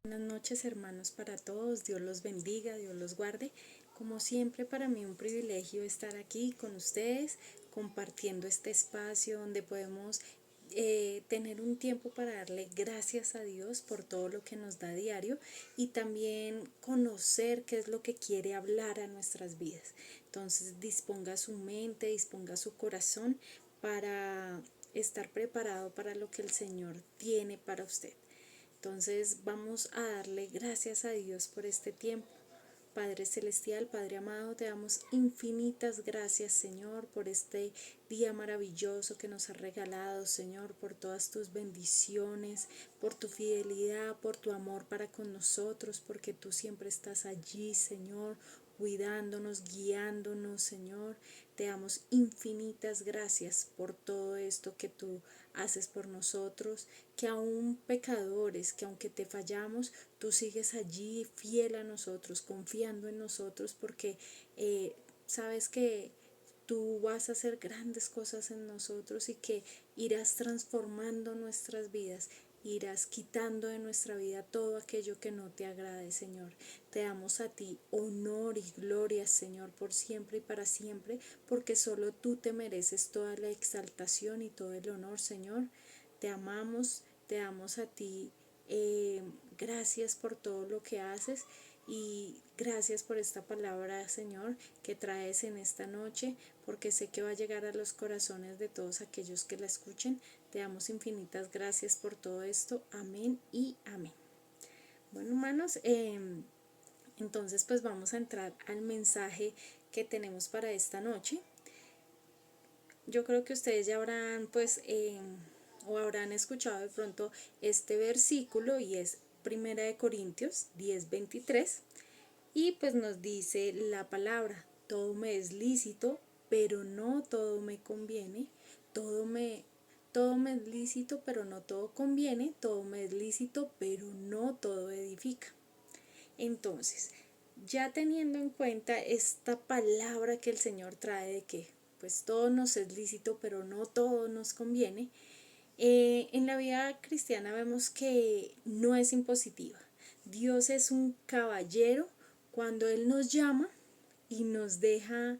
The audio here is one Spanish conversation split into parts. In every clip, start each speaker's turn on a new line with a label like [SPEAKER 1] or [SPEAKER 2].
[SPEAKER 1] Buenas noches, hermanos, para todos. Dios los bendiga, Dios los guarde. Como siempre, para mí un privilegio estar aquí con ustedes, compartiendo este espacio donde podemos tener un tiempo para darle gracias a Dios por todo lo que nos da a diario y también conocer qué es lo que quiere hablar a nuestras vidas. Entonces, disponga su mente, disponga su corazón para estar preparado para lo que el Señor tiene para usted. Entonces vamos a darle gracias a Dios por este tiempo. Padre Celestial, Padre amado, te damos infinitas gracias, Señor, por este día maravilloso que nos has regalado, Señor, por todas tus bendiciones, por tu fidelidad, por tu amor para con nosotros, porque tú siempre estás allí, Señor, cuidándonos, guiándonos, Señor. Te damos infinitas gracias por todo esto que tú haces por nosotros, que aún pecadores, que aunque te fallamos, tú sigues allí fiel a nosotros, confiando en nosotros, porque sabes que tú vas a hacer grandes cosas en nosotros y que irás transformando nuestras vidas, irás quitando de nuestra vida todo aquello que no te agrade, Señor. Te damos a ti honor y gloria, Señor, por siempre y para siempre, porque solo tú te mereces toda la exaltación y todo el honor, Señor. Te amamos, te damos a ti gracias por todo lo que haces y gracias por esta palabra, Señor, que traes en esta noche, porque sé que va a llegar a los corazones de todos aquellos que la escuchen. Te damos infinitas gracias por todo esto. Amén y amén. Bueno, hermanos, entonces pues vamos a entrar al mensaje que tenemos para esta noche. Yo creo que ustedes ya habrán o habrán escuchado de pronto este versículo, y es Primera de Corintios 10:23, y pues nos dice la palabra: todo me es lícito, pero no todo me conviene, todo me es lícito, pero no todo conviene, todo me es lícito, pero no todo edifica. Entonces, ya teniendo en cuenta esta palabra que el Señor trae de que pues todo nos es lícito, pero no todo nos conviene, en la vida cristiana vemos que no es impositiva. Dios es un caballero cuando Él nos llama y nos deja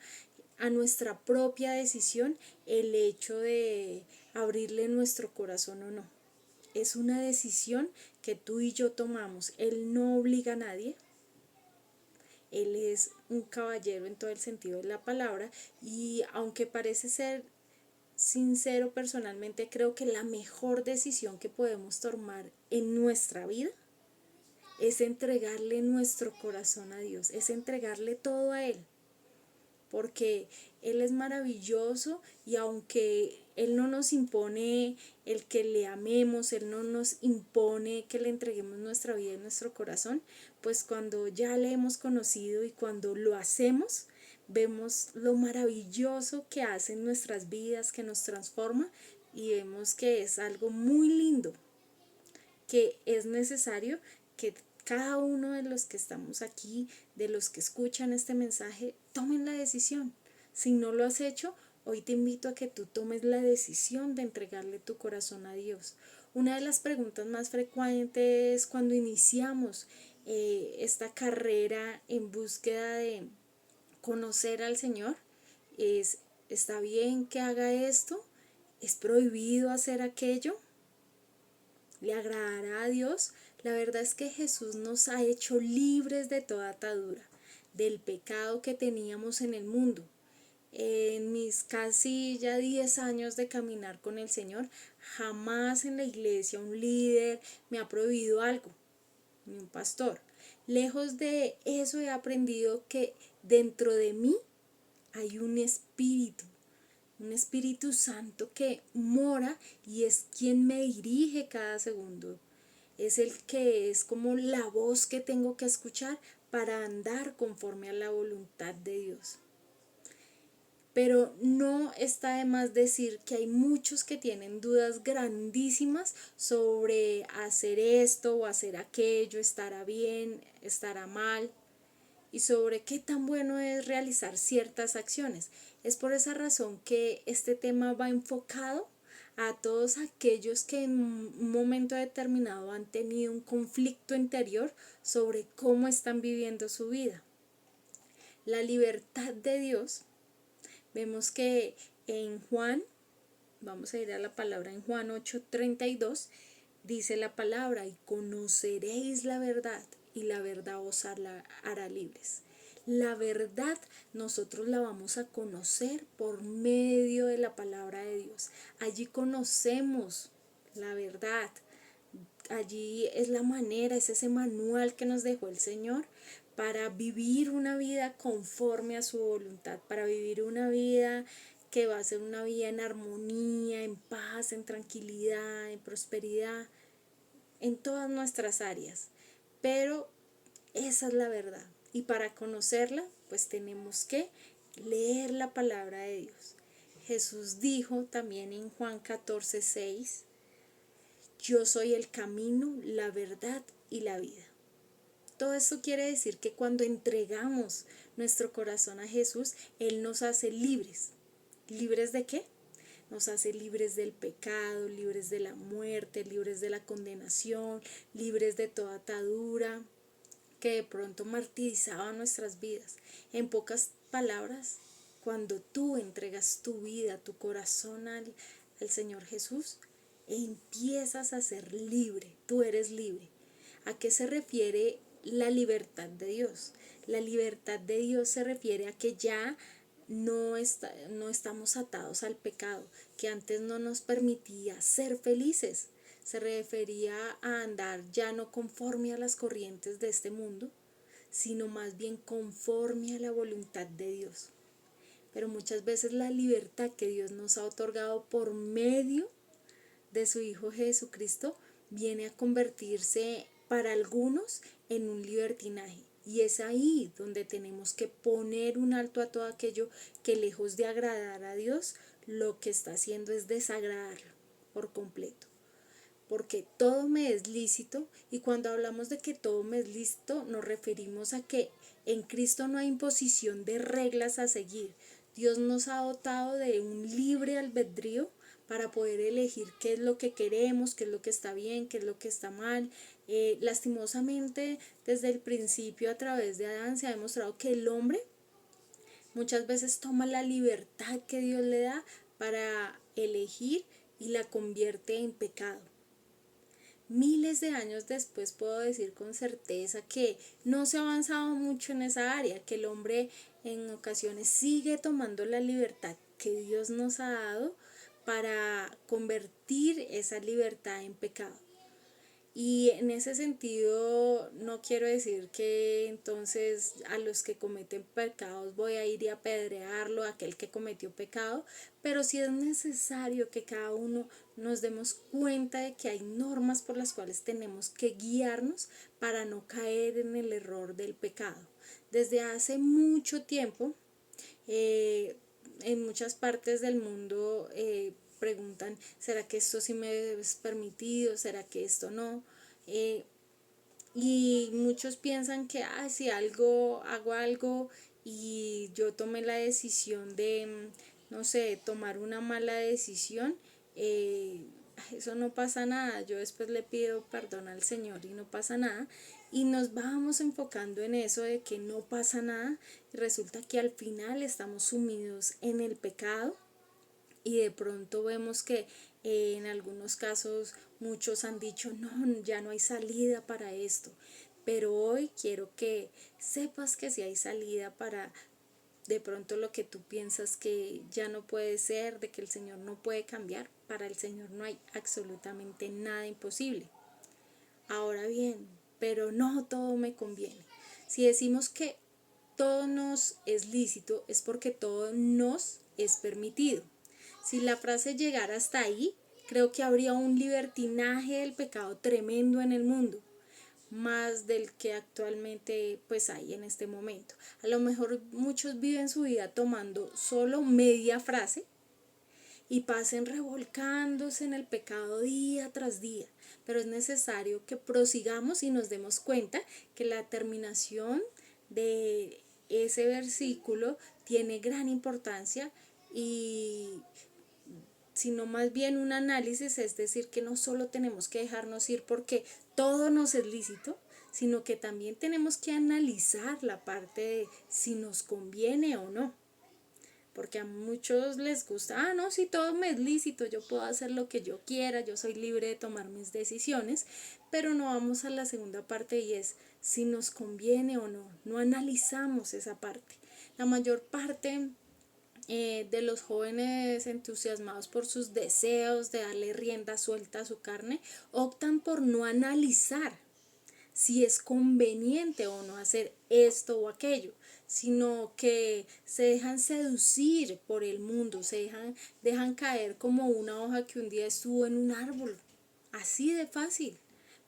[SPEAKER 1] a nuestra propia decisión el hecho de abrirle nuestro corazón o no. Es una decisión que tú y yo tomamos. Él no obliga a nadie. Él es un caballero en todo el sentido de la palabra, y aunque parece ser sincero, personalmente creo que la mejor decisión que podemos tomar en nuestra vida es entregarle nuestro corazón a Dios, es entregarle todo a Él, porque Él es maravilloso, y aunque Él no nos impone el que le amemos, Él no nos impone que le entreguemos nuestra vida y nuestro corazón, pues cuando ya le hemos conocido y cuando lo hacemos, vemos lo maravilloso que hace en nuestras vidas, que nos transforma, y vemos que es algo muy lindo, que es necesario que cada uno de los que estamos aquí, de los que escuchan este mensaje, tomen la decisión. Si no lo has hecho, hoy te invito a que tú tomes la decisión de entregarle tu corazón a Dios. Una de las preguntas más frecuentes cuando iniciamos esta carrera en búsqueda de conocer al Señor es: ¿está bien que haga esto? ¿Es prohibido hacer aquello? ¿Le agradará a Dios? La verdad es que Jesús nos ha hecho libres de toda atadura, del pecado que teníamos en el mundo. En mis casi ya 10 años de caminar con el Señor, jamás en la iglesia un líder me ha prohibido algo, ni un pastor. Lejos de eso, he aprendido que dentro de mí hay un Espíritu Santo que mora y es quien me dirige cada segundo. Es el que es como la voz que tengo que escuchar para andar conforme a la voluntad de Dios. Pero no está de más decir que hay muchos que tienen dudas grandísimas sobre hacer esto o hacer aquello, estará bien, estará mal, y sobre qué tan bueno es realizar ciertas acciones. Es por esa razón que este tema va enfocado a todos aquellos que en un momento determinado han tenido un conflicto interior sobre cómo están viviendo su vida. La libertad de Dios, vemos que en Juan, vamos a ir a la palabra en Juan 8:32, dice la palabra: y conoceréis la verdad, y la verdad os hará libres. La verdad nosotros la vamos a conocer por medio de la palabra de Dios. Allí conocemos la verdad. Allí es la manera, es ese manual que nos dejó el Señor para vivir una vida conforme a su voluntad, para vivir una vida que va a ser una vida en armonía, en paz, en tranquilidad, en prosperidad, en todas nuestras áreas. Pero esa es la verdad. Y para conocerla, pues tenemos que leer la palabra de Dios. Jesús dijo también en Juan 14:6: yo soy el camino, la verdad y la vida. Todo esto quiere decir que cuando entregamos nuestro corazón a Jesús, Él nos hace libres. ¿Libres de qué? Nos hace libres del pecado, libres de la muerte, libres de la condenación, libres de toda atadura que de pronto martirizaba nuestras vidas. En pocas palabras, cuando tú entregas tu vida, tu corazón al Señor Jesús, empiezas a ser libre, tú eres libre. ¿A qué se refiere la libertad de Dios? La libertad de Dios se refiere a que ya no estamos atados al pecado, que antes no nos permitía ser felices. Se refería a andar ya no conforme a las corrientes de este mundo, sino más bien conforme a la voluntad de Dios. Pero muchas veces la libertad que Dios nos ha otorgado por medio de su Hijo Jesucristo viene a convertirse para algunos en un libertinaje. Y es ahí donde tenemos que poner un alto a todo aquello que, lejos de agradar a Dios, lo que está haciendo es desagradarlo por completo. Porque todo me es lícito, y cuando hablamos de que todo me es lícito, nos referimos a que en Cristo no hay imposición de reglas a seguir. Dios nos ha dotado de un libre albedrío para poder elegir qué es lo que queremos, qué es lo que está bien, qué es lo que está mal. Lastimosamente, desde el principio, a través de Adán, se ha demostrado que el hombre muchas veces toma la libertad que Dios le da para elegir y la convierte en pecado. Miles de años después puedo decir con certeza que no se ha avanzado mucho en esa área, que el hombre en ocasiones sigue tomando la libertad que Dios nos ha dado para convertir esa libertad en pecado. Y en ese sentido no quiero decir que entonces a los que cometen pecados voy a ir y apedrearlo, a aquel que cometió pecado, pero sí es necesario que cada uno nos demos cuenta de que hay normas por las cuales tenemos que guiarnos para no caer en el error del pecado. Desde hace mucho tiempo, en muchas partes del mundo preguntan: ¿será que esto sí me es permitido? ¿Será que esto no? Y muchos piensan que si hago algo y yo tomé la decisión de, no sé, tomar una mala decisión, eso no pasa nada, yo después le pido perdón al Señor y no pasa nada. Y nos vamos enfocando en eso de que no pasa nada, y resulta que al final estamos sumidos en el pecado. Y de pronto vemos que en algunos casos muchos han dicho: no, ya no hay salida para esto. Pero hoy quiero que sepas que sí hay salida para de pronto lo que tú piensas que ya no puede ser, de que el Señor no puede cambiar. Para el Señor no hay absolutamente nada imposible. Ahora bien, pero no todo me conviene. Si decimos que todo nos es lícito, es porque todo nos es permitido. Si la frase llegara hasta ahí, creo que habría un libertinaje del pecado tremendo en el mundo, más del que actualmente pues hay en este momento. A lo mejor muchos viven su vida tomando solo media frase y pasen revolcándose en el pecado día tras día, pero es necesario que prosigamos y nos demos cuenta que la terminación de ese versículo tiene gran importancia, y sino más bien un análisis, es decir, que no solo tenemos que dejarnos ir porque todo nos es lícito, sino que también tenemos que analizar la parte de si nos conviene o no. Porque a muchos les gusta, no, si todo me es lícito, yo puedo hacer lo que yo quiera, yo soy libre de tomar mis decisiones, pero no vamos a la segunda parte y es si nos conviene o no. No analizamos esa parte. La mayor parte de los jóvenes entusiasmados por sus deseos de darle rienda suelta a su carne, optan por no analizar si es conveniente o no hacer esto o aquello, sino que se dejan seducir por el mundo, dejan caer como una hoja que un día estuvo en un árbol, así de fácil.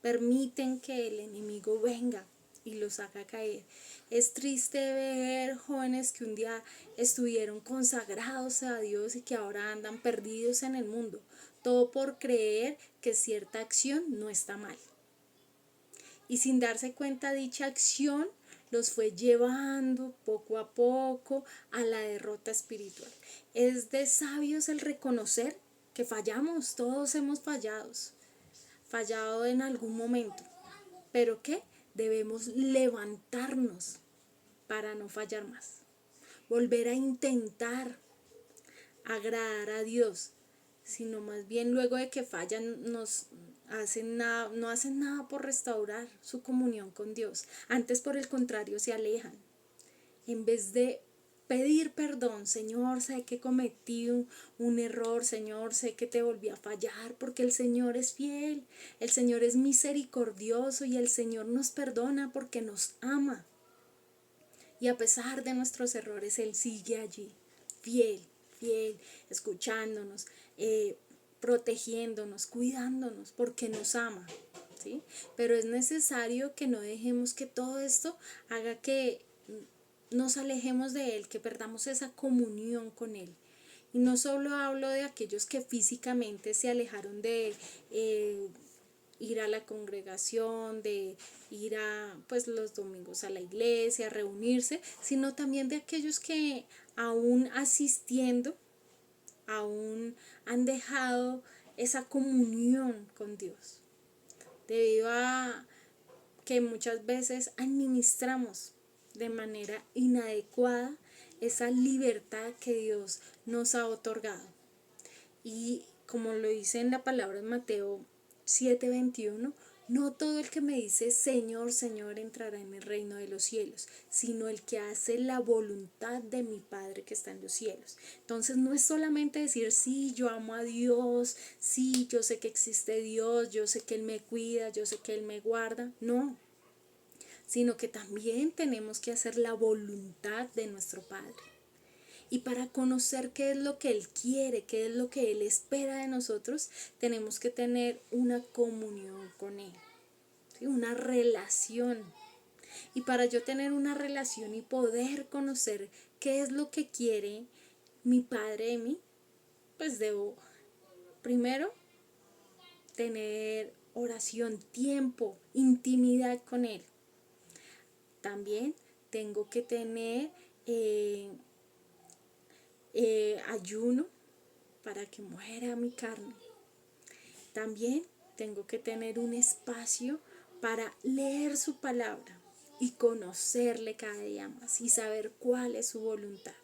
[SPEAKER 1] Permiten que el enemigo venga y los haga caer. Es triste ver jóvenes que un día estuvieron consagrados a Dios y que ahora andan perdidos en el mundo, todo por creer que cierta acción no está mal. Y sin darse cuenta, dicha acción los fue llevando poco a poco a la derrota espiritual. Es de sabios el reconocer que fallamos, todos hemos fallado en algún momento. ¿Pero qué? Debemos levantarnos para no fallar más. Volver a intentar agradar a Dios, sino más bien luego de que fallan no hacen nada por restaurar su comunión con Dios. Antes, por el contrario, se alejan. En vez de pedir perdón, Señor, sé que cometí un error, Señor, sé que te volví a fallar, porque el Señor es fiel, el Señor es misericordioso y el Señor nos perdona porque nos ama. Y a pesar de nuestros errores, Él sigue allí, fiel, escuchándonos, protegiéndonos, cuidándonos, porque nos ama, ¿sí? Pero es necesario que no dejemos que todo esto haga que nos alejemos de Él, que perdamos esa comunión con Él. Y no solo hablo de aquellos que físicamente se alejaron de ir a la congregación, de ir a pues los domingos a la iglesia, a reunirse, sino también de aquellos que aún asistiendo, aún han dejado esa comunión con Dios, debido a que muchas veces administramos de manera inadecuada esa libertad que Dios nos ha otorgado. Y como lo dice en la palabra en Mateo 7:21, no todo el que me dice Señor, Señor entrará en el reino de los cielos, sino el que hace la voluntad de mi Padre que está en los cielos. Entonces no es solamente decir, sí, yo amo a Dios, sí, yo sé que existe Dios, yo sé que Él me cuida, yo sé que Él me guarda. No, sino que también tenemos que hacer la voluntad de nuestro Padre. Y para conocer qué es lo que Él quiere, qué es lo que Él espera de nosotros, tenemos que tener una comunión con Él, ¿sí? Una relación. Y para yo tener una relación y poder conocer qué es lo que quiere mi Padre de mí, pues debo primero tener oración, tiempo, intimidad con Él. También tengo que tener ayuno para que muera mi carne. También tengo que tener un espacio para leer su palabra y conocerle cada día más y saber cuál es su voluntad.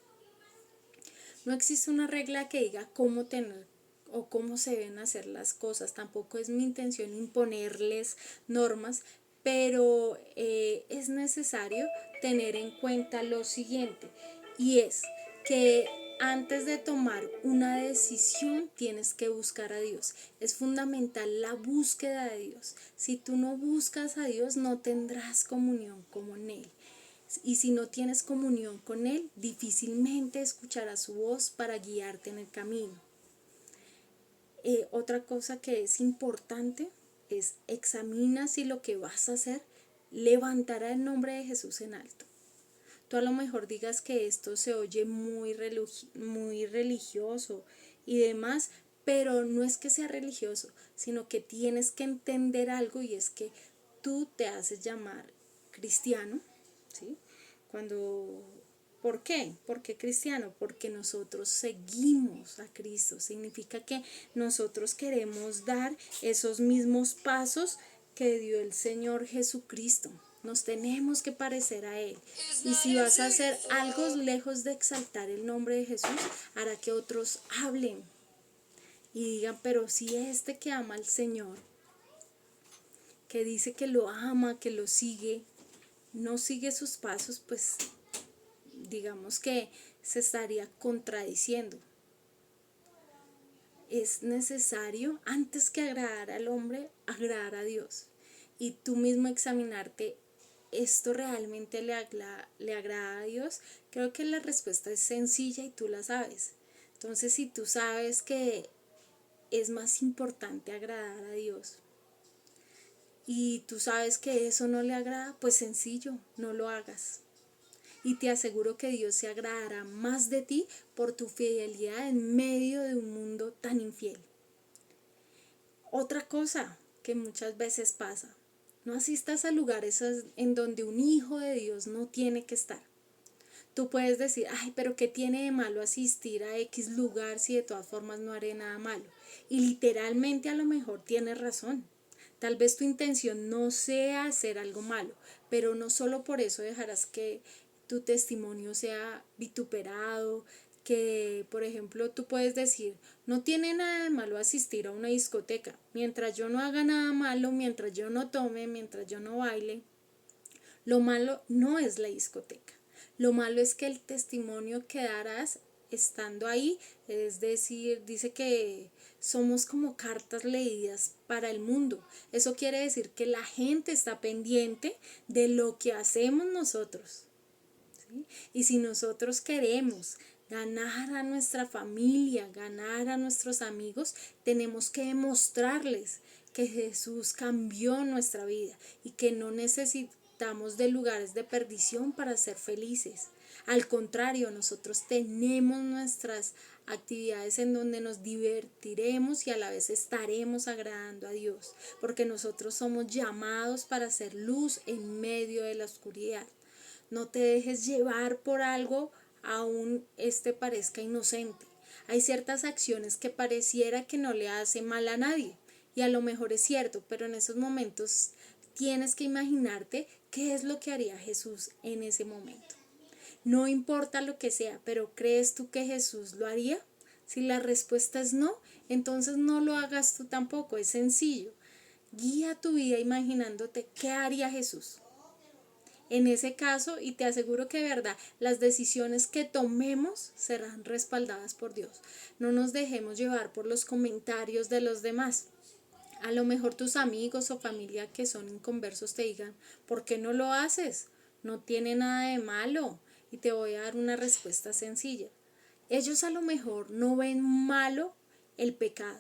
[SPEAKER 1] No existe una regla que diga cómo tener o cómo se deben hacer las cosas. Tampoco es mi intención imponerles normas, pero es necesario tener en cuenta lo siguiente, y es que antes de tomar una decisión tienes que buscar a Dios. Es fundamental la búsqueda de Dios. Si tú no buscas a Dios, no tendrás comunión con Él. Y si no tienes comunión con Él, difícilmente escucharás su voz para guiarte en el camino. Otra cosa que es importante es examina si lo que vas a hacer levantará el nombre de Jesús en alto. Tú a lo mejor digas que esto se oye muy religioso y demás, pero no es que sea religioso, sino que tienes que entender algo, y es que tú te haces llamar cristiano, ¿sí? Cuando ¿Por qué? ¿Por qué cristiano? Porque nosotros seguimos a Cristo. Significa que nosotros queremos dar esos mismos pasos que dio el Señor Jesucristo. Nos tenemos que parecer a Él. Y si vas a hacer algo lejos de exaltar el nombre de Jesús, hará que otros hablen y digan, pero si este que ama al Señor, que dice que lo ama, que lo sigue, no sigue sus pasos, pues digamos que se estaría contradiciendo. Es necesario, antes que agradar al hombre, agradar a Dios. Y tú mismo examinarte, ¿esto realmente le agrada a Dios? Creo que la respuesta es sencilla y tú la sabes. Entonces, si tú sabes que es más importante agradar a Dios y tú sabes que eso no le agrada, pues sencillo, no lo hagas. Y te aseguro que Dios se agradará más de ti por tu fidelidad en medio de un mundo tan infiel. Otra cosa que muchas veces pasa, no asistas a lugares en donde un hijo de Dios no tiene que estar. Tú puedes decir, ay, pero ¿qué tiene de malo asistir a X lugar si de todas formas no haré nada malo? Y literalmente a lo mejor tienes razón. Tal vez tu intención no sea hacer algo malo, pero no solo por eso dejarás que tu testimonio sea vituperado, que por ejemplo tú puedes decir, no tiene nada de malo asistir a una discoteca, mientras yo no haga nada malo, mientras yo no tome, mientras yo no baile. Lo malo no es la discoteca, lo malo es que el testimonio que darás estando ahí, es decir, dice que somos como cartas leídas para el mundo. Eso quiere decir que la gente está pendiente de lo que hacemos nosotros. ¿Sí? Y si nosotros queremos ganar a nuestra familia, ganar a nuestros amigos, tenemos que demostrarles que Jesús cambió nuestra vida y que no necesitamos de lugares de perdición para ser felices. Al contrario, nosotros tenemos nuestras actividades en donde nos divertiremos y a la vez estaremos agradando a Dios, porque nosotros somos llamados para hacer luz en medio de la oscuridad. No te dejes llevar por algo aún parezca inocente. Hay ciertas acciones que pareciera que no le hace mal a nadie y a lo mejor es cierto, pero en esos momentos tienes que imaginarte qué es lo que haría Jesús en ese momento. No importa lo que sea, pero ¿crees tú que Jesús lo haría? Si la respuesta es no, entonces no lo hagas tú tampoco, es sencillo. Guía tu vida imaginándote qué haría Jesús en ese caso, y te aseguro que de verdad las decisiones que tomemos serán respaldadas por Dios. No nos dejemos llevar por los comentarios de los demás. A lo mejor tus amigos o familia que son inconversos te digan, ¿por qué no lo haces? No tiene nada de malo. Y te voy a dar una respuesta sencilla. Ellos a lo mejor no ven malo el pecado,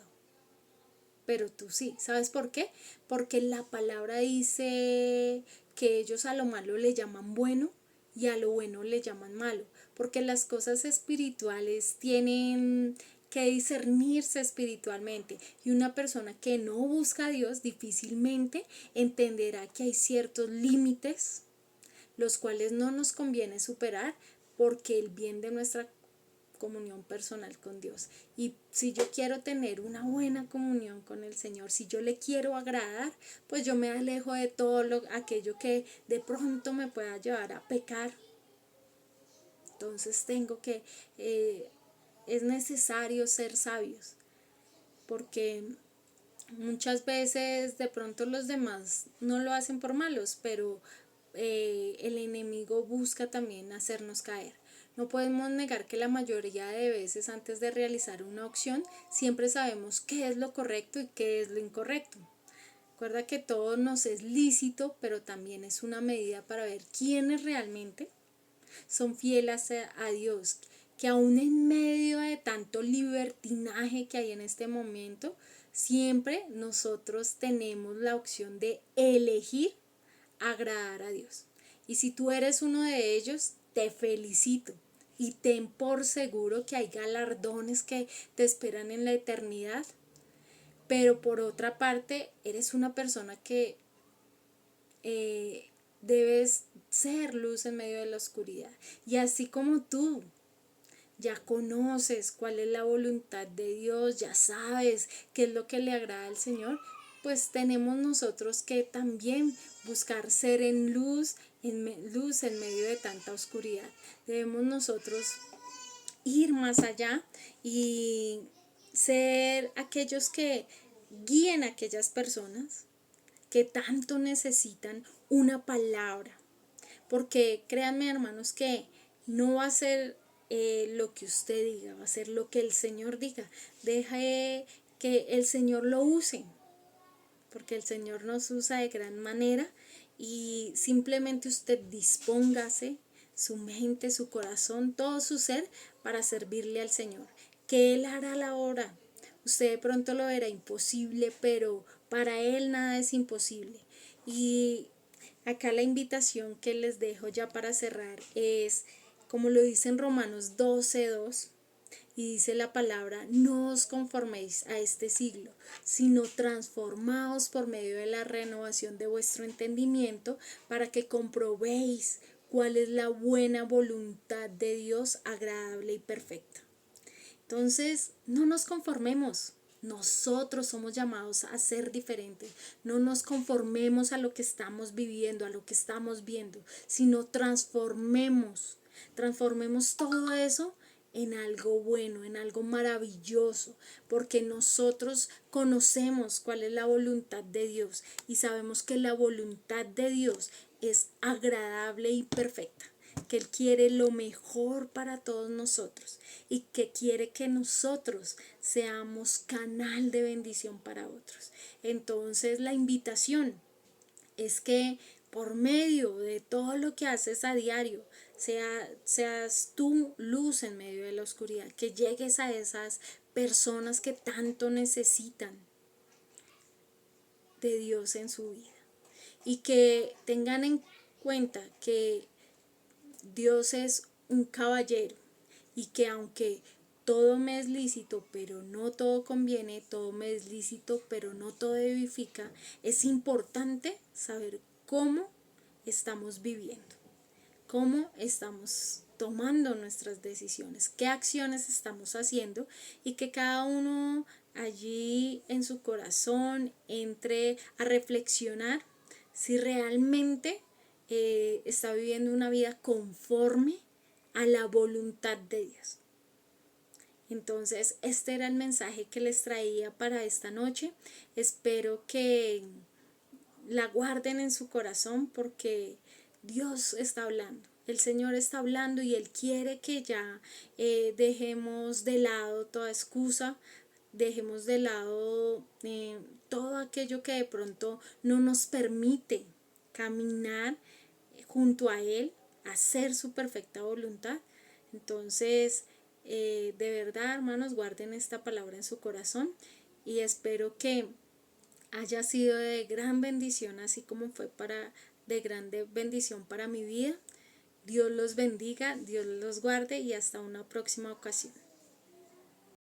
[SPEAKER 1] pero tú sí. ¿Sabes por qué? Porque la palabra dice que ellos a lo malo le llaman bueno y a lo bueno le llaman malo, porque las cosas espirituales tienen que discernirse espiritualmente y una persona que no busca a Dios difícilmente entenderá que hay ciertos límites los cuales no nos conviene superar porque el bien de nuestra comunión personal con Dios. Y si yo quiero tener una buena comunión con el Señor, si yo le quiero agradar, pues yo me alejo de todo aquello que de pronto me pueda llevar a pecar. Entonces es necesario ser sabios, porque muchas veces de pronto los demás no lo hacen por malos, pero el enemigo busca también hacernos caer. No podemos negar que la mayoría de veces antes de realizar una acción siempre sabemos qué es lo correcto y qué es lo incorrecto. Recuerda que todo nos es lícito, pero también es una medida para ver quiénes realmente son fieles a Dios, que aún en medio de tanto libertinaje que hay en este momento, siempre nosotros tenemos la opción de elegir agradar a Dios. Y si tú eres uno de ellos, te felicito y ten por seguro que hay galardones que te esperan en la eternidad. Pero por otra parte, eres una persona que debes ser luz en medio de la oscuridad. Y así como tú ya conoces cuál es la voluntad de Dios, ya sabes qué es lo que le agrada al Señor, pues tenemos nosotros que también buscar ser en luz, luz en medio de tanta oscuridad. Debemos nosotros ir más allá y ser aquellos que guíen a aquellas personas que tanto necesitan una palabra. Porque créanme, hermanos, que no va a ser lo que usted diga, va a ser lo que el Señor diga. Deje que el Señor lo use, porque el Señor nos usa de gran manera y simplemente usted dispóngase su mente, su corazón, todo su ser para servirle al Señor, que Él hará la obra. Usted de pronto lo verá imposible, pero para Él nada es imposible. Y acá la invitación que les dejo ya para cerrar es, como lo dice en Romanos 12:2, y dice la palabra: no os conforméis a este siglo, sino transformaos por medio de la renovación de vuestro entendimiento, para que comprobéis cuál es la buena voluntad de Dios, agradable y perfecta. Entonces, no nos conformemos. Nosotros somos llamados a ser diferentes. No nos conformemos a lo que estamos viviendo, a lo que estamos viendo, sino transformemos todo eso en algo bueno, en algo maravilloso, porque nosotros conocemos cuál es la voluntad de Dios y sabemos que la voluntad de Dios es agradable y perfecta, que Él quiere lo mejor para todos nosotros y que quiere que nosotros seamos canal de bendición para otros. Entonces la invitación es que por medio de todo lo que haces a diario, seas tú luz en medio de la oscuridad, que llegues a esas personas que tanto necesitan de Dios en su vida y que tengan en cuenta que Dios es un caballero y que aunque todo me es lícito, pero no todo conviene, todo me es lícito, pero no todo edifica, es importante saber cómo estamos viviendo, cómo estamos tomando nuestras decisiones, qué acciones estamos haciendo y que cada uno allí en su corazón entre a reflexionar si realmente está viviendo una vida conforme a la voluntad de Dios. Entonces, este era el mensaje que les traía para esta noche. Espero que la guarden en su corazón porque Dios está hablando. El Señor está hablando y Él quiere que ya dejemos de lado toda excusa, dejemos de lado todo aquello que de pronto no nos permite caminar junto a Él, hacer su perfecta voluntad. Entonces, de verdad, hermanos, guarden esta palabra en su corazón y espero que haya sido de gran bendición, así como fue de grande bendición para mi vida. Dios los bendiga, Dios los guarde y hasta una próxima ocasión.